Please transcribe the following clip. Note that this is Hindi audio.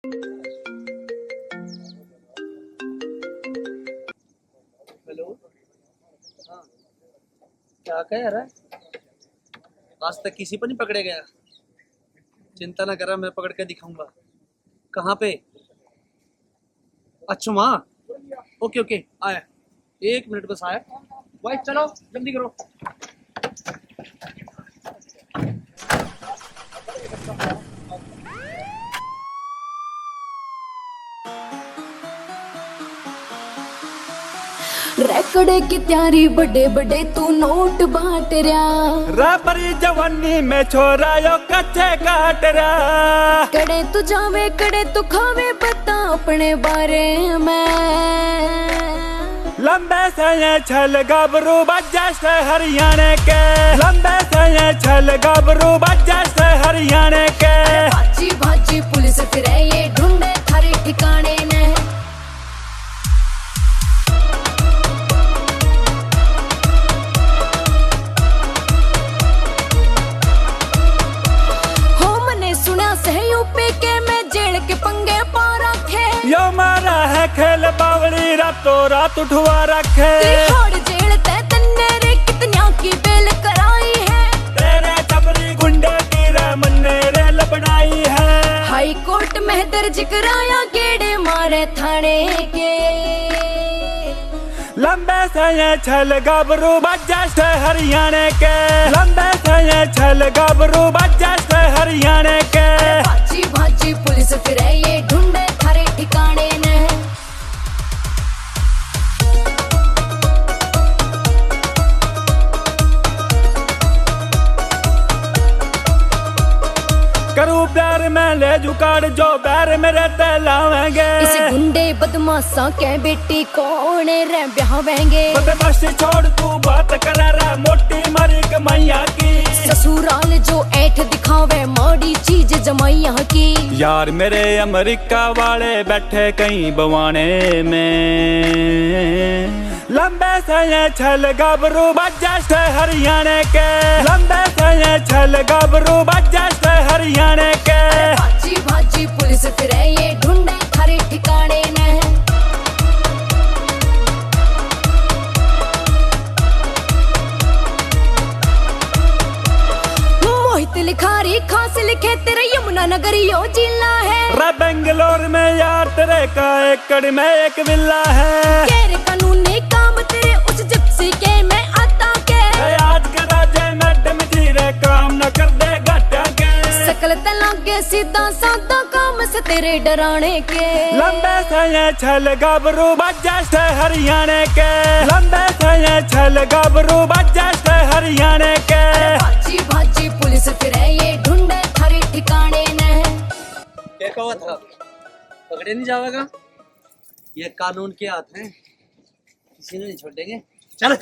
हेलो। हाँ, क्या कह रहा है? आज तक किसी पर नहीं पकड़े गया। चिंता ना करा, मैं पकड़ के दिखाऊंगा। कहाँ पे? अच्छा वहाँ। ओके ओके, आया। 1 मिनट बस आया। भाई चलो जल्दी करो। रैकड़े की तैयारी बड़े बड़े तू नोट बांट रहा। रापरी जवानी में छोरा यो कच्चे काट रहा। कड़े तू जावे कड़े तू खावे बता अपने बारे में। लंबे से ये छल गबरू बज्जा से हरियाणा के। लंबे से ये छल गबरू बज्जा से हरियाणा के। भाजी भाजी पुलिस फिरे ये ढूंढे थारे ठिकाने ने। यो मारा है खेल बावली रातों रात उठवा रखे। जेल तन्ने रे कितनिया की बेल कराई है। तेरे चबरी गुंडे की रे मन्ने रे लपड़ाई है। हाई कोर्ट में दर्ज कराया गेड़े मारे थाने के। लंबे से ये छल गबरू बज्जा से हरियाणा के। लंबे से ये छल गबरू बज्जा से हरियाणा के। भाजी भाजी पुलिस फिरे ये ढूंढे थारे ठिकाने ने। करूं प्यार में ले जुकाड़ जो बैर में रहते लावेंगे। इस गुंडे बदमाशा के बेटी कौन रे ब्यावेंगे। बदमाशी छोड़ तू बात करे रे मोटी मरी कमैया की। ससुराल जो ऐठ दिखावे माड़ी चीज जमाइया की। यार मेरे अमेरिका वाले बैठे कहीं बवाने में। लंबे से ये छल गबरू बज्जा से हरियाणा के। लंबे से ये छल गबरू बज्जा से हरियाणा के। भाजी भाजी पुलिस फिरे ये ढूंढे थारे ठिकाने ने। मोहित लिखारी खास लिखे तेरे यमुना नगर यो जिला है। रे बेंगलोर में यार तेरे का एकड़ में एक विला है। तेरे कानूनी काम तेरे उस जिप्सी के में आता के। आज के राजे मैडम जी रे काम न कर दे घाटा के। सकल तलागे सीधा साधा काम से तेरे डराने के। लंबे से ये छल गबरू बज्जा से हरियाणा के। लंबे से ये छल गबरू बज्जा से हरियाणा के। भाजी भाजी पुलिस फिरे ये ढूंढे थारे ठिकाने ने। क्या कहा था? पकड़े नहीं जाएगा। ये कानून के हाथ हैं, किसी ने नहीं छोड़ देंगे। चल।